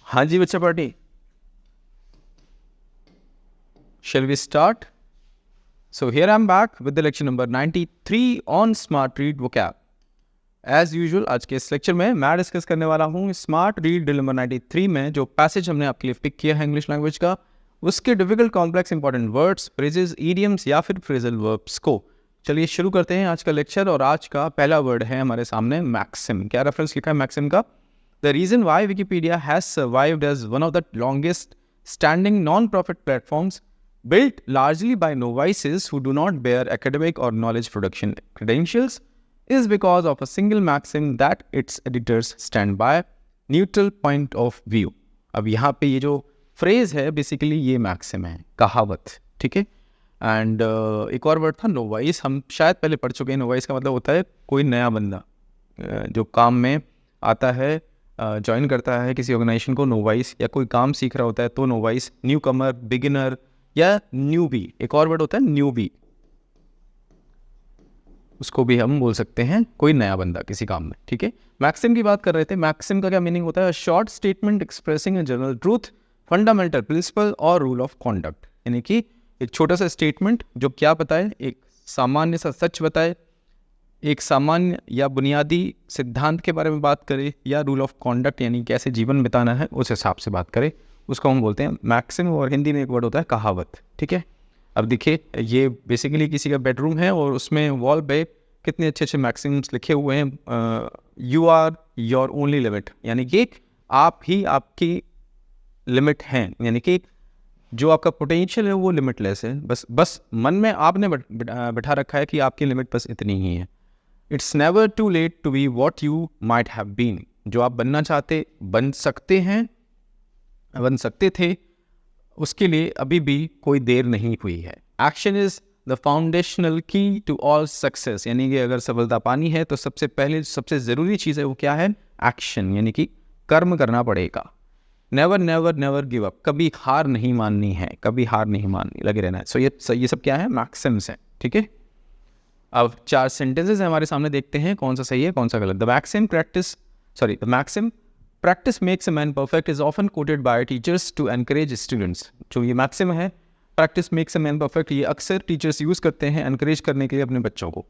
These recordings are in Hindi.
हाँ जी बच्चा party, shall we start? So here I'm back with the lecture number 93 on Smart Read Vocab. As usual आज के इस लेक्चर में मैं डिस्कस करने वाला हूँ स्मार्ट रीड ड्रिल नंबर 93 में जो पैसेज हमने आपके लिए पिक किया है इंग्लिश लैंग्वेज का, उसके difficult complex important words, phrases, idioms या फिर फ्रेजल वर्ब्स को। चलिए शुरू करते हैं आज का लेक्चर। और आज का पहला वर्ड है हमारे सामने मैक्सिम। क्या रेफरेंस लिखा है मैक्सिम का? The reason why Wikipedia has survived as one of the longest standing non-profit platforms built largely by novices who do not bear academic or knowledge production credentials is because of a single maxim that its editors stand by, neutral point of view. अब यहाँ पे ये जो फ्रेज है बेसिकली ये मैक्सिम है, कहावत, ठीक है। एंड एक और वर्ड था नोवाइस, हम शायद पहले पढ़ चुके हैं। नोवाइस का मतलब होता है कोई नया बंदा जो काम में आता है, ज्वाइन करता है किसी ऑर्गेनाइजेशन को, नोवाइस, या कोई काम सीख रहा होता है तो नोवाइस, न्यू कमर, बिगिनर या न्यूबी। एक और वर्ड होता है न्यूबी, उसको भी हम बोल सकते हैं कोई नया बंदा किसी काम में, ठीक है। मैक्सिम की बात कर रहे थे। मैक्सिम का क्या मीनिंग होता है? Short statement expressing a general truth, fundamental principle और रूल ऑफ कॉन्डक्ट। यानी कि एक छोटा सा स्टेटमेंट जो क्या बताए, एक सामान्य सा सच बताए, एक सामान्य या बुनियादी सिद्धांत के बारे में बात करें, या रूल ऑफ कॉन्डक्ट यानी कैसे जीवन बिताना है उस हिसाब से बात करें, उसको हम बोलते हैं मैक्सिम। और हिंदी में एक वर्ड होता है कहावत, ठीक है। अब देखिए ये बेसिकली किसी का बेडरूम है और उसमें वॉल पे कितने अच्छे अच्छे मैक्सिम्स लिखे हुए हैं। You are your only limit, यानी कि आप ही आपकी लिमिट हैं, यानी कि जो आपका पोटेंशियल है वो लिमिटलेस है। बस मन में आपने बिठा रखा है कि आपकी लिमिट बस इतनी ही है। It's never too late to be what you might have been. जो आप बनना चाहते बन सकते हैं, बन सकते थे, उसके लिए अभी भी कोई देर नहीं हुई है। एक्शन इज द फाउंडेशनल की टू ऑल सक्सेस, यानी कि अगर सफलता पानी है तो सबसे पहले सबसे ज़रूरी चीज़ है वो क्या है? एक्शन, यानी कि कर्म करना पड़ेगा। Never never never give up, कभी हार नहीं माननी है, कभी हार नहीं माननी, लगे रहना है। सो ये सब क्या है? मैक्सिम्स हैं, ठीक है। अब 4 सेंटेंसेस हमारे सामने, देखते हैं कौन सा सही है कौन सा गलत। The maxim practice makes a man perfect is often quoted by teachers to encourage students. जो ये मैक्सिम है practice makes a man perfect, ये अक्सर टीचर्स यूज करते हैं एनकरेज करने के लिए अपने बच्चों को।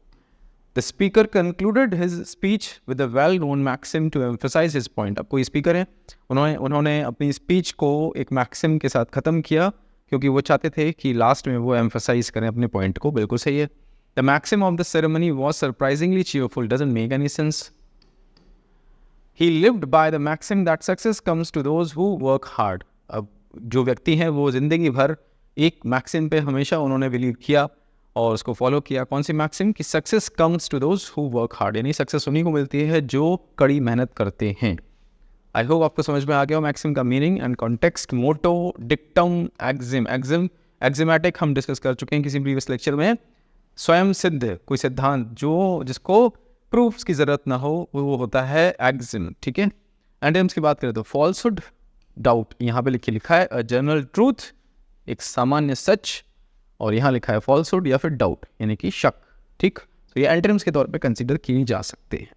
The speaker concluded his speech with a well known maxim to emphasise his point. अब कोई स्पीकर है, उन्होंने अपनी स्पीच को एक मैक्सिम के साथ ख़त्म किया क्योंकि वो चाहते थे कि लास्ट में वो एम्फसाइज करें अपने पॉइंट को। बिल्कुल सही है। The maxim of the ceremony was surprisingly cheerful. Doesn't make any sense. He lived by the maxim that success comes to those who work hard. अब जो व्यक्ति हैं वो जिंदगी भर एक मैक्सिम पे हमेशा उन्होंने बिलीव किया और उसको फॉलो किया। कौन सी मैक्सिम? कि success comes to those who work hard, यानी सक्सेस उन्हीं को मिलती है जो कड़ी मेहनत करते हैं। आई होप आपको समझ में आ गया हो मैक्सिम का meaning and context. Motto, dictum, axiomatic हम डिस्कस कर चुके हैं किसी प्रीवियस लेक्चर में। स्वयं सिद्ध कोई सिद्धांत जो जिसको प्रूफ्स की जरूरत ना हो वो होता है एक्सिम, ठीक है। एंटोनिम्स की बात करें तो फॉल्सहुड, डाउट, यहाँ पे लिखा है अ जनरल ट्रूथ, एक सामान्य सच, और यहाँ लिखा है फॉल्सहुड या फिर डाउट यानी कि शक, ठीक। तो ये एंटोनिम्स के तौर पे कंसीडर किए जा सकते हैं।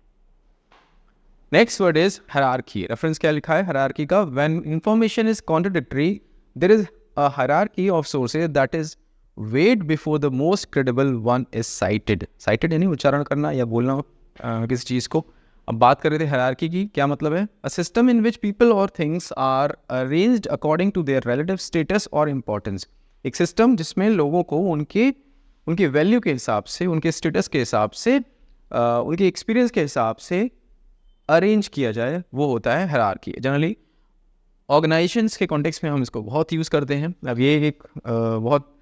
Next word is hierarchy. Reference क्या लिखा है हायरार्की का? When information is contradictory there is a hierarchy of sources that is weighed before the most credible one is cited. Cited यानी उच्चारण करना या बोलना किसी चीज़ को। अब बात कर रहे थे हायरार्की की, क्या मतलब है? A system in which people और things are arranged according to their relative status और इम्पोर्टेंस। एक सिस्टम जिसमें लोगों को उनके वैल्यू के हिसाब से, उनके स्टेटस के हिसाब से, उनके एक्सपीरियंस के हिसाब से अरेंज किया जाए, वो होता है हायरार्की। जनरली ऑर्गेनाइजेशंस के कॉन्टेक्स्ट में हम इसको बहुत यूज़ करते हैं। अब ये एक बहुत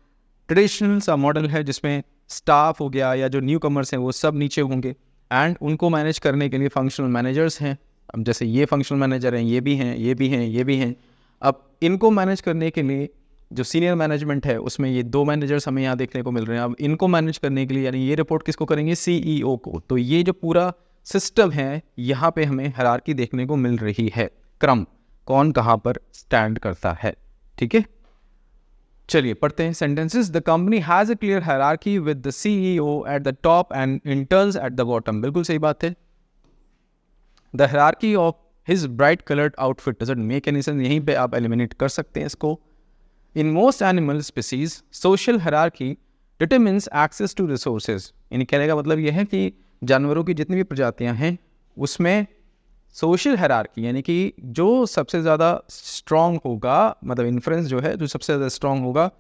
ट्रेडिशनल सा मॉडल है जिसमें स्टाफ हो गया या जो न्यू कमर्स हैं वो सब नीचे होंगे एंड उनको मैनेज करने के लिए फंक्शनल मैनेजर्स हैं। अब जैसे ये फंक्शनल मैनेजर हैं, ये भी हैं, ये भी हैं, ये भी हैं। अब इनको मैनेज करने के लिए जो सीनियर मैनेजमेंट है उसमें ये 2 मैनेजर्स हमें यहाँ देखने को मिल रहे हैं। अब इनको मैनेज करने के लिए यानी ये रिपोर्ट किसको करेंगे? CEO को। तो ये जो पूरा सिस्टम है यहाँ पे हमें हायरार्की देखने को मिल रही है, क्रम कौन कहाँ पर स्टैंड करता है, ठीक है। चलिए पढ़ते हैं sentences. The company has a clear hierarchy with the CEO at the top and interns at the bottom. बिल्कुल सही बात है। The hierarchy of his bright coloured outfit doesn't make any sense, यहीं पे आप एलिमिनेट कर सकते हैं इसको। In most animal species social hierarchy determines access to resources, यानी कहने का मतलब यह है कि जानवरों की जितनी भी प्रजातियां हैं उसमें सोशल हायरार्की यानी कि जो सबसे ज़्यादा स्ट्रॉन्ग होगा, मतलब इन्फ्लुएंस जो है जो सबसे ज़्यादा स्ट्रॉन्ग होगा,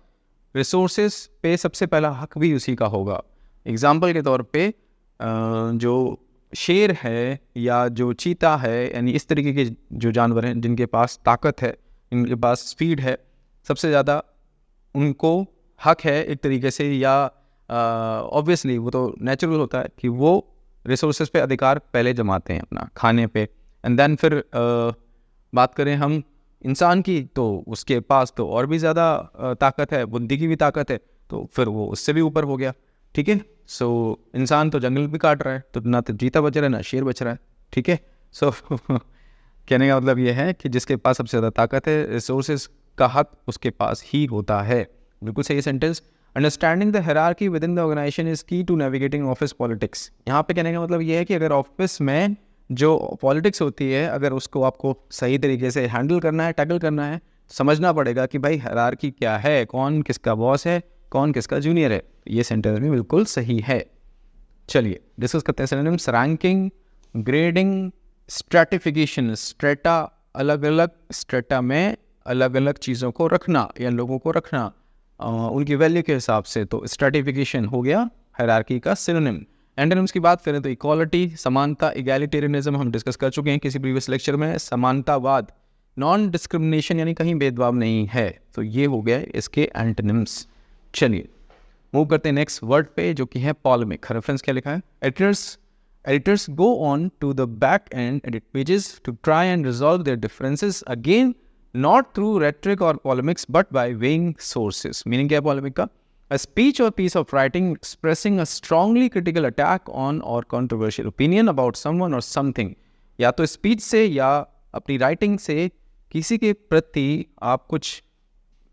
रिसोर्सेज पे सबसे पहला हक भी उसी का होगा। एग्जाम्पल के तौर पे जो शेर है या जो चीता है, यानी इस तरीके के जो जानवर हैं जिनके पास ताकत है, इनके पास स्पीड है, सबसे ज़्यादा उनको हक है एक तरीके से, या ऑब्वियसली वो तो नेचुरल होता है कि वो रिसोर्सेज पे अधिकार पहले जमाते हैं अपना खाने पे। एंड देन फिर बात करें हम इंसान की, तो उसके पास तो और भी ज़्यादा ताकत है, बुद्धि की भी ताकत है, तो फिर वो उससे भी ऊपर हो गया। ठीक है, सो इंसान तो जंगल भी काट रहा है, तो ना तो चीता बच रहा है ना शेर बच रहा है। ठीक है, सो कहने का मतलब ये है कि जिसके पास सबसे ज़्यादा ताकत है, रिसोर्सेज का हक उसके पास ही होता है। बिल्कुल सही sentence. Understanding the hierarchy within the organisation is key to navigating office politics. यहाँ पे कहने का मतलब ये है कि अगर ऑफिस में जो पॉलिटिक्स होती है, अगर उसको आपको सही तरीके से हैंडल करना है, टैकल करना है, समझना पड़ेगा कि भाई हायरार्की क्या है, कौन किसका बॉस है, कौन किसका जूनियर है। ये सेंटेंस भी बिल्कुल सही है। चलिए डिस्कस करते हैं synonyms. Ranking, grading, stratification, strata, अलग अलग स्ट्रेटा में अलग अलग चीज़ों को रखना या लोगों को रखना उनकी वैल्यू के हिसाब से, तो स्ट्रैटिफिकेशन हो गया हायरार्की का सिनोनिम। एंटोनिम्स की बात करें तो इक्वालिटी, समानता, इगैलिटेरियनिज्म हम डिस्कस कर चुके हैं किसी प्रीवियस लेक्चर में। समानतावाद, नॉन डिस्क्रिमिनेशन यानी कहीं भेदभाव नहीं है, तो ये हो गया इसके एंटोनिम्स। चलिए मूव करते हैं नेक्स्ट वर्ड पे, जो कि है पॉलेमिक। रेफरेंस क्या लिखा है? Editors go on to the back end edit pages to try and resolve their differences, again not through rhetoric or polemics but by weighing sources. Meaning क्या है polemic का? A speech or piece of writing expressing a strongly critical attack on or controversial opinion about someone or something. या तो speech से या अपनी writing से किसी के प्रति आप कुछ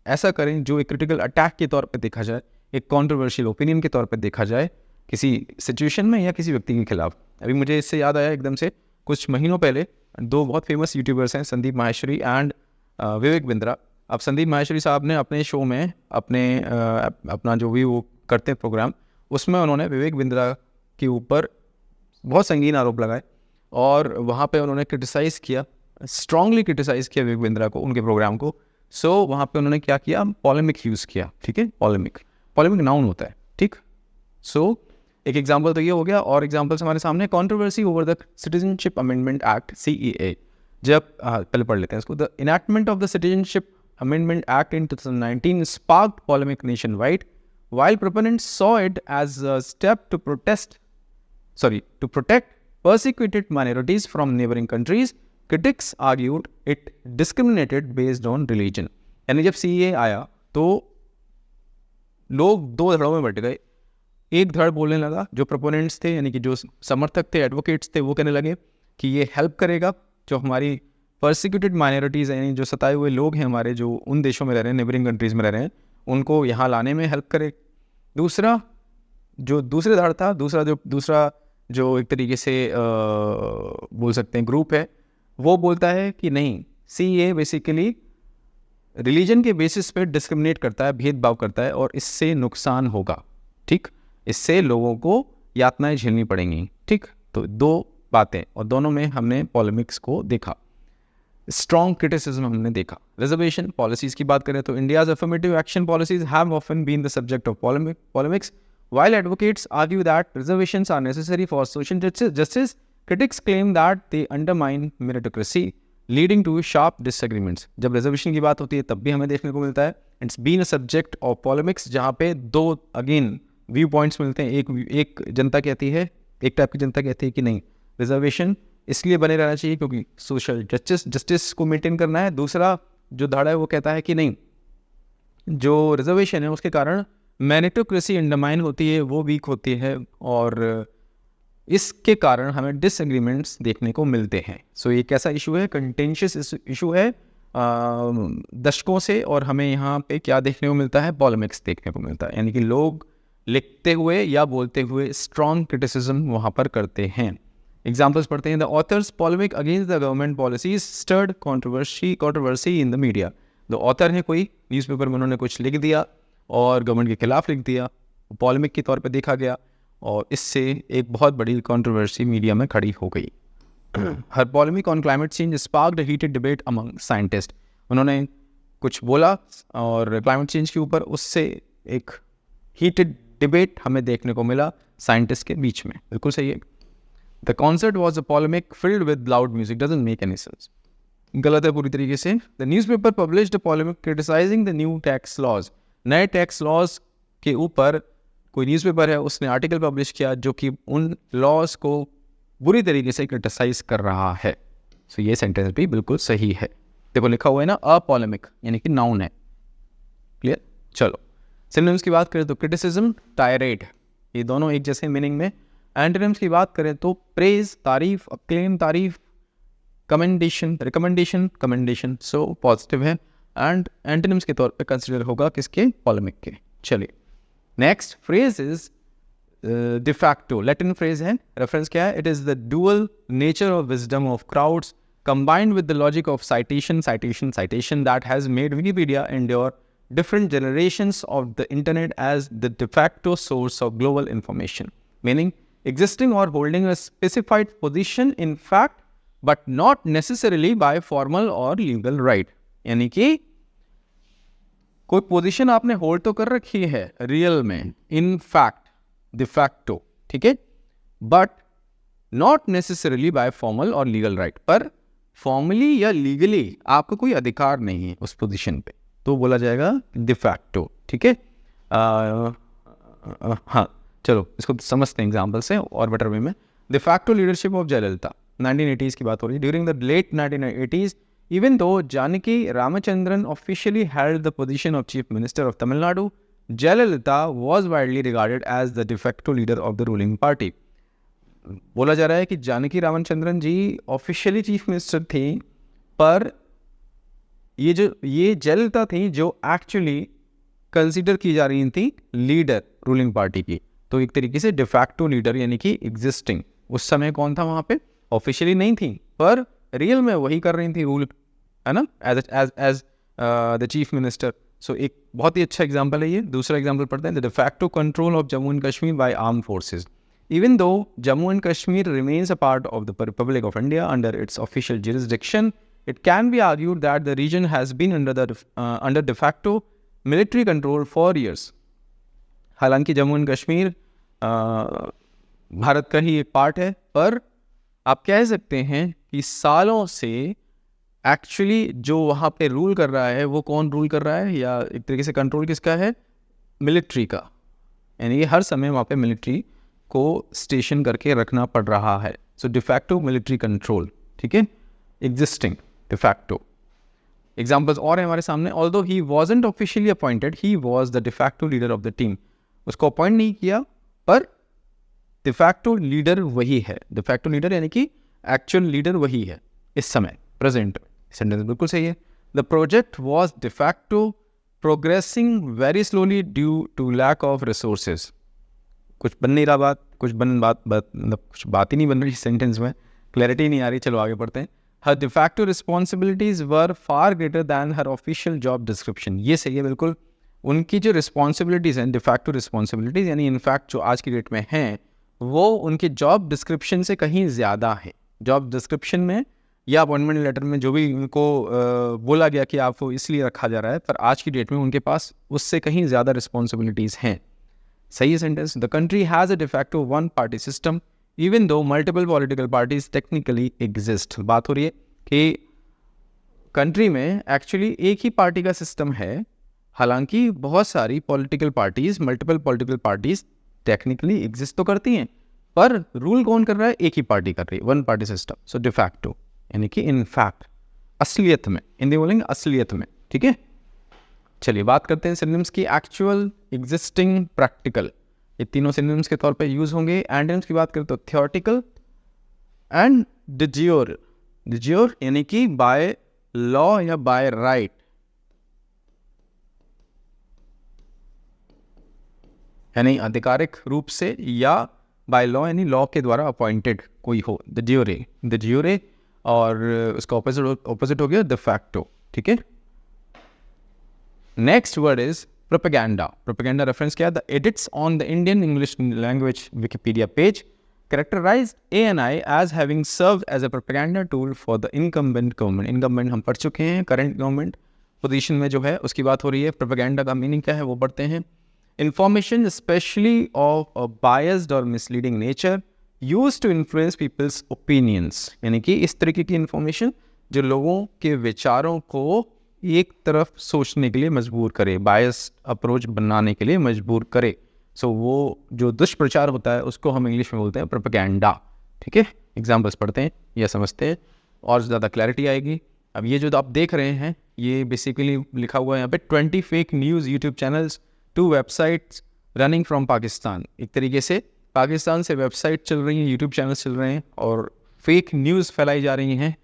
ऐसा करें जो एक critical attack के तौर पे देखा जाए, एक controversial opinion के तौर पे देखा जाए किसी situation में या किसी व्यक्ति के खिलाफ। अभी मुझे इससे याद आया एकदम से, कुछ महीनों पहले दो बहुत फेमस यूट्यूबर्स हैं, संदीप माहेश्वरी एंड विवेक बिंद्रा। अब संदीप माहेश्वरी साहब ने अपने शो में अपना जो भी वो करते हैं प्रोग्राम, उसमें उन्होंने विवेक बिंद्रा के ऊपर बहुत संगीन आरोप लगाए और वहाँ पे उन्होंने क्रिटिसाइज़ किया, स्ट्रांगली क्रिटिसाइज़ किया विवेक बिंद्रा को, उनके प्रोग्राम को। सो वहाँ पे उन्होंने क्या किया? पॉलेमिक यूज़ किया। ठीक है, पॉलेमिक नाउन होता है। ठीक, सो एक एग्जाम्पल तो ये हो गया, और एग्जाम्पल्स हमारे सामने। Controversy over the citizenship amendment act CEA। जब पहले पढ़ लेते हैं इसको। The enactment of the citizenship amendment act in 2019 sparked polemic nationwide. While proponents saw it as a step to protect persecuted minorities from neighboring countries, critics argued it discriminated based on religion. यानी जब CEA आया तो लोग दो धड़ों में बट गए। एक धड़ बोलने लगा, जो प्रोपोनेंट्स थे यानी कि जो समर्थक थे, एडवोकेट्स थे, वो कहने लगे कि ये हेल्प करेगा जो हमारी परसिक्यूटेड माइनॉरिटीज़ हैं, यानी जो सताए हुए लोग हैं हमारे, जो उन देशों में रह रहे हैं, नेबरिंग कंट्रीज़ में रह रहे हैं, उनको यहाँ लाने में हेल्प करे। दूसरा धड़ था, दूसरा जो एक तरीके से बोल सकते हैं ग्रुप है, वो बोलता है कि नहीं, CEA बेसिकली रिलीजन के बेसिस पे डिस्क्रिमिनेट करता है, भेदभाव करता है, और इससे नुकसान होगा। ठीक, इससे लोगों को यातनाएं झेलनी पड़ेंगी। ठीक, तो दो बातें, और दोनों में हमने पॉलेमिक्स को देखा, स्ट्रॉन्ग क्रिटिसिज्म हमने देखा। रिजर्वेशन पॉलिसीज की बात करें तो India's affirmative action policies have often been the subject of polemics. While advocates argue that reservations are necessary for social justice, critics claim that they undermine meritocracy, leading to sharp disagreements. जब रिजर्वेशन की बात होती है तब भी हमें देखने को मिलता है it's been a subject of polemics, जहाँ पे दो अगेन व्यू पॉइंट्स मिलते हैं। एक जनता कहती है, एक टाइप की जनता कहती है कि नहीं, रिजर्वेशन इसलिए बने रहना चाहिए क्योंकि सोशल जस्टिस को मेंटेन करना है। दूसरा जो धड़ा है वो कहता है कि नहीं, जो रिजर्वेशन है उसके कारण मेरिटोक्रेसी अंडरमाइन होती है, वो वीक होती है, और इसके कारण हमें डिसएग्रीमेंट्स देखने को मिलते हैं। सो ये कैसा इशू है? कंटेंशियस इशू है दशकों से, और हमें यहाँ पे क्या देखने को मिलता है? पॉलेमिक्स देखने को मिलता है, यानी कि लोग लिखते हुए या बोलते हुए स्ट्रॉन्ग क्रिटिसिज्म वहाँ पर करते हैं। एग्जाम्पल्स पढ़ते हैं. The authors polemic against the government policies stirred controversy in the media. The author है कोई, न्यूज़पेपर में उन्होंने कुछ लिख दिया और गवर्नमेंट के खिलाफ लिख दिया, पॉलेमिक के तौर पे देखा गया और इससे एक बहुत बड़ी कंट्रोवर्सी मीडिया में खड़ी हो गई. Her polemic on climate change sparked a heated debate among scientist. उन्होंने कुछ बोला और क्लाइमेट चेंज के ऊपर, उससे एक हीटेड डिबेट हमें देखने को मिला साइंटिस्ट के बीच में. बिल्कुल सही है. The concert was a polemic filled with loud music. Doesn't make any sense. गलत है पूरी तरीके से. The newspaper published a polemic criticising the new tax laws. नए टैक्स लॉज के ऊपर कोई न्यूज़पेपर है, उसने आर्टिकल पब्लिश किया जो कि उन लॉज को बुरी तरीके से क्रिटिसाइज कर रहा है. सो ये सेंटेंस भी बिल्कुल सही है. देखो लिखा हुआ है ना, अ पॉलेमिक यानी कि नाउन है. क्लियर. चलो सिनोनिम्स की बात करें तो क्रिटिसिज्म, टायरेड, ये दोनों एक जैसे मीनिंग में. एंटोनिम्स की बात करें तो प्रेज, तारीफ, अक्लेम, तारीफ, commendation, recommendation, commendation. So positive है. एंड एंटोनिम्स के तौर पे कंसिडर होगा किसके, पॉलेमिक के. चलिए next phrase is de facto. Latin phrase है. रेफरेंस क्या है? It is the dual nature of wisdom of crowds combined with the logic of citation that has made Wikipedia endure different generations of the internet as the de facto source of global information, meaning existing or holding a specified position in fact but not necessarily by formal or legal right. यानी कि कोई पोजीशन आपने होल्ड तो कर रखी है रियल में, इन फैक्ट, de facto, ठीक है, but not necessarily by formal और लीगल राइट. पर फॉर्मली या लीगली आपका कोई अधिकार नहीं है उस पोजीशन पे, तो बोला जाएगा de facto. ठीक है. हाँ चलो इसको समझते हैं एग्जाम्पल से और बेटर वे में. de facto leadership of Jayalalithaa. 1980s की बात हो रही है. During the late 1980s, even though Janaki Ramachandran officially held the position of Chief Minister of Tamil Nadu, Jayalalitha was widely regarded as the de facto leader of the ruling party. बोला जा रहा है कि जानकी रामचंद्रन जी ऑफिशियली चीफ मिनिस्टर थी, पर ये जयललिता थी जो एक्चुअली कंसीडर की जा रही थी लीडर रूलिंग पार्टी की. तो एक तरीके से डिफैक्टो लीडर यानी कि एग्जिस्टिंग. उस समय कौन था वहां पे? ऑफिशियली नहीं थी पर रियल में वही कर रही थी रूल, है ना, एज द चीफ मिनिस्टर. सो एक बहुत ही अच्छा एग्जांपल है ये. दूसरा एग्जांपल पढ़ते हैं. The de facto control of Jammu and Kashmir by arm forces. Even though Jammu and Kashmir remains a part of the Republic of India under its official jurisdiction, it can be argued that the region has been under de facto military control for years. हालांकि जम्मू एंड कश्मीर भारत का ही एक पार्ट है, पर आप कह सकते हैं कि सालों से एक्चुअली जो वहाँ पे रूल कर रहा है वो कौन रूल कर रहा है, या एक तरीके से कंट्रोल किसका है? मिलिट्री का. यानी हर समय वहाँ पे मिलिट्री को स्टेशन करके रखना पड़ रहा है. सो डिफैक्टो मिलिट्री कंट्रोल. ठीक है. Existing, de facto. एग्जाम्पल्स और है हमारे सामने. Although he wasn't officially appointed, he was the de facto leader of the team. उसको अपॉइंट नहीं किया पर डिफैक्टो लीडर वही है. डिफैक्टो लीडर यानी कि एक्चुअल लीडर वही है इस समय प्रेजेंट. सेंटेंस बिल्कुल सही है. The project was de facto progressing very slowly due to lack of resources. कुछ बन नहीं रहा बात, कुछ बात ही नहीं बन रही सेंटेंस में, क्लैरिटी नहीं आ रही. चलो आगे पढ़ते हैं. हर de facto responsibilities were far greater than her official job description. ये सही है बिल्कुल. उनकी जो रिस्पॉन्सिबिलिटीज़ हैं, de facto रिस्पॉन्सिबिलिटीज़ यानी इनफैक्ट जो आज की डेट में हैं, वो उनके जॉब डिस्क्रिप्शन से कहीं ज़्यादा है. जॉब डिस्क्रिप्शन में या अपॉइंटमेंट लेटर में जो भी उनको बोला गया कि आपको इसलिए रखा जा रहा है, पर आज की डेट में उनके पास उससे कहीं ज़्यादा रिस्पॉन्सिबिलिटीज़ हैं. सही है sentence. The country has a de facto one party system even though multiple political parties technically exist. बात हो रही है कि कंट्री में एक्चुअली एक ही पार्टी का सिस्टम है, हालांकि बहुत सारी political parties, multiple political parties technically exist तो करती हैं, पर रूल कौन कर रहा है? एक ही पार्टी कर रही है. One party system. So de facto यानी कि इनफैक्ट, असलियत में. हिंदी बोलेंगे असलियत में. ठीक है. चलिए बात करते हैं सिनोनिम्स की. Actual, existing, practical. ये तीनों सिनोनिम्स के तौर पे यूज होंगे. एंटोनिम्स की बात करें तो theoretical and de jure. de jure यानी कि बाय लॉ या बाय राइट. यानी आधिकारिक रूप से या बाय लॉ यानी लॉ के द्वारा अपॉइंटेड कोई हो, द ड्यूरे, और उसका ऑपोजिट हो गया द फैक्टो, ठीक है। Next word is propaganda. Propaganda reference क्या है? The edits on the Indian English language Wikipedia page characterized ANI as having served as a propaganda tool for the incumbent government. Incumbent हम पढ़ चुके हैं, current government पोजीशन में जो है उसकी बात हो रही है। प्रोपेगेंडा का मीनिंग क्या है वो पढ़ते हैं। Information specially of a biased और misleading nature used to influence people's opinions, यानी कि इस तरीके की इंफॉर्मेशन जो लोगों के विचारों को एक तरफ सोचने के लिए मजबूर करे, बायस्ड अप्रोच बनाने के लिए मजबूर करे। सो वो जो दुष्प्रचार होता है उसको हम इंग्लिश में बोलते हैं प्रोपेगेंडा, ठीक है। एग्जाम्पल्स पढ़ते हैं या समझते हैं और ज़्यादा क्लैरिटी आएगी। अब ये जो आप देख रहे हैं ये बेसिकली लिखा हुआ है यहाँ पे 20 fake news YouTube channels, 2 websites running from Pakistan. एक तरीके से पाकिस्तान से वेबसाइट चल रही हैं, यूट्यूब चैनल चल रहे हैं और फेक न्यूज़ फैलाई जा रही हैं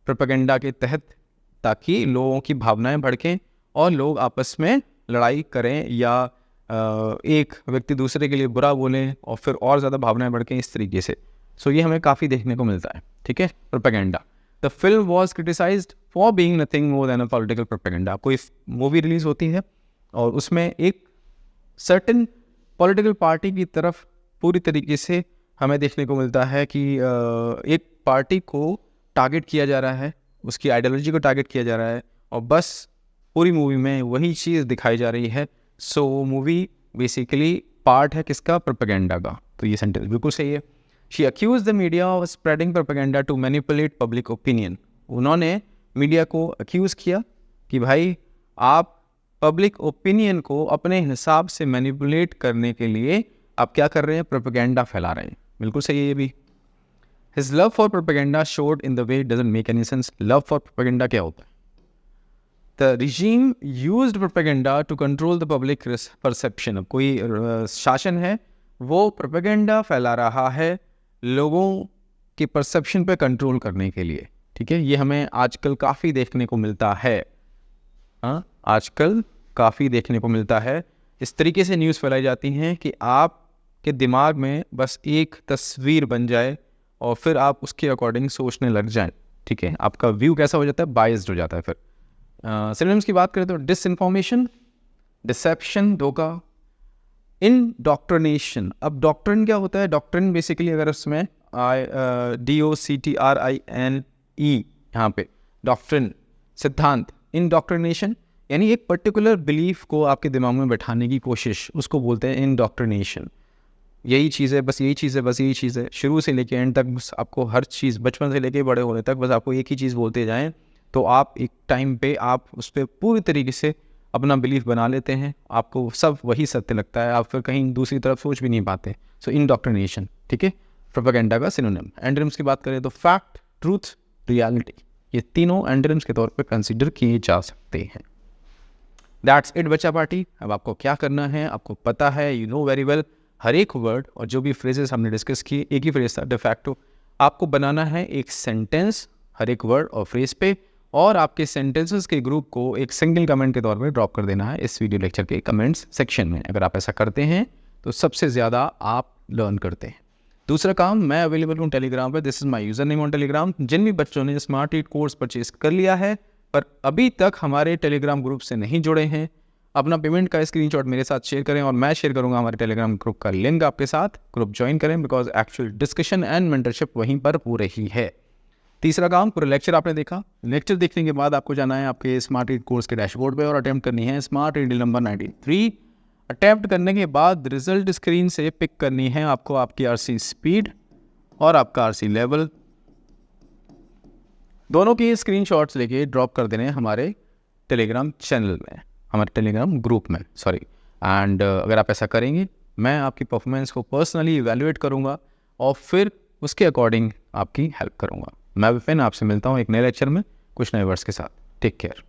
प्रोपेगेंडा के तहत, ताकि लोगों की भावनाएं भड़कें और लोग आपस में लड़ाई करें या एक व्यक्ति दूसरे के लिए बुरा बोलें और फिर और ज़्यादा भावनाएं भड़कें इस तरीके से। सो ये हमें काफ़ी देखने को मिलता है, ठीक है, propaganda. The film was criticised for being nothing more than a political propaganda. कोई मूवी रिलीज होती है और उसमें एक सर्टेन पॉलिटिकल पार्टी की तरफ पूरी तरीके से हमें देखने को मिलता है कि एक पार्टी को टारगेट किया जा रहा है, उसकी आइडियोलॉजी को टारगेट किया जा रहा है और बस पूरी मूवी में वही चीज़ दिखाई जा रही है। सो मूवी बेसिकली पार्ट है किसका? प्रोपेगेंडा का। तो ये सेंटेंस बिल्कुल सही है। She accuse the media of spreading propaganda to manipulate public opinion. उन्होंने मीडिया को अक्यूज़ किया कि भाई आप पब्लिक ओपिनियन को अपने हिसाब से मैनिपुलेट करने के लिए आप क्या कर रहे हैं? प्रोपेगेंडा फैला रहे हैं। बिल्कुल सही है ये भी। His love for propaganda showed in the way it doesn't make any sense. Love for propaganda क्या होता है? The regime used propaganda to control the public perception। अब कोई शासन है वो प्रोपेगेंडा फैला रहा है लोगों के परसेप्शन पे कंट्रोल करने के लिए, ठीक है। ये हमें आजकल काफ़ी देखने को मिलता है, हाँ, आजकल काफ़ी देखने को मिलता है। इस तरीके से न्यूज़ फैलाई जाती हैं कि आपके दिमाग में बस एक तस्वीर बन जाए और फिर आप उसके अकॉर्डिंग सोचने लग जाएं, ठीक है। आपका व्यू कैसा हो जाता है? बायस्ड हो जाता है। फिर सिनोनिम्स की बात करें तो डिसइंफॉर्मेशन, डिसेप्शन, धोखा, इंडॉक्ट्रिनेशन। अब डॉक्ट्रिन क्या होता है? डॉक्ट्रिन बेसिकली अगर उसमें DOCTRINE यहाँ पे डॉक्ट्रिन सिद्धांत, इंडॉक्ट्रिनेशन यानी एक पर्टिकुलर बिलीफ को आपके दिमाग में बैठाने की कोशिश, उसको बोलते हैं इंडॉक्ट्रिनेशन। यही चीज़ है, बस यही चीज़ है, बस यही चीज़ है, शुरू से लेके एंड तक बस आपको हर चीज़, बचपन से लेके बड़े होने तक बस आपको एक ही चीज़ बोलते जाएं, तो आप एक टाइम पे आप उस पर पूरी तरीके से अपना बिलीफ बना लेते हैं, आपको सब वही सत्य लगता है, आप फिर कहीं दूसरी तरफ सोच भी नहीं पाते। सो इंडॉक्ट्रिनेशन, ठीक है, प्रोपेगेंडा का सिनोनिम। एंटोनिम्स की बात करें तो फैक्ट, ट्रूथ, रियलिटी, ये तीनों एंटोनिम्स के तौर पे कंसीडर किए जा सकते हैं। दैट्स इट बच्चा पार्टी। अब आपको क्या करना है, आपको पता है, यू नो वेरी वेल। हर एक वर्ड और जो भी फ्रेजेस हमने डिस्कस किए, एक ही फ्रेज था de facto, आपको बनाना है एक सेंटेंस हर एक वर्ड और फ्रेज पे, और आपके सेंटेंसेस के ग्रुप को एक सिंगल कमेंट के तौर पे ड्रॉप कर देना है इस वीडियो लेक्चर के कमेंट्स सेक्शन में। अगर आप ऐसा करते हैं तो सबसे ज़्यादा आप लर्न करते हैं। दूसरा काम, मैं अवेलेबल हूँ टेलीग्राम पर, this is my user name on Telegram. जिन भी बच्चों ने स्मार्ट रीड कोर्स परचेज कर लिया है पर अभी तक हमारे टेलीग्राम ग्रुप से नहीं जुड़े हैं, अपना पेमेंट का स्क्रीनशॉट मेरे साथ शेयर करें और मैं शेयर करूंगा हमारे टेलीग्राम ग्रुप का लिंक आपके साथ। ग्रुप ज्वाइन करें because actual discussion and mentorship वहीं पर हो रही है। तीसरा काम, पूरा लेक्चर आपने देखा, लेक्चर देखने के बाद आपको जाना है आपके स्मार्ट रीड कोर्स के डैशबोर्ड पे और अटेम्प्ट करनी है स्मार्ट रीड नंबर 93। अटेम्प्ट करने के बाद रिजल्ट स्क्रीन से पिक करनी है आपको आपकी आरसी स्पीड और आपका आरसी लेवल, दोनों की स्क्रीनशॉट्स लेके ड्रॉप कर देने हमारे टेलीग्राम चैनल में, हमारे टेलीग्राम ग्रुप में, सॉरी। एंड अगर आप ऐसा करेंगे मैं आपकी परफॉर्मेंस को पर्सनली इवैल्यूएट करूंगा और फिर उसके अकॉर्डिंग आपकी हेल्प करूंगा। मैं विपिन आपसे मिलता हूं एक नए लेक्चर में कुछ नए वर्ड्स के साथ। Take care.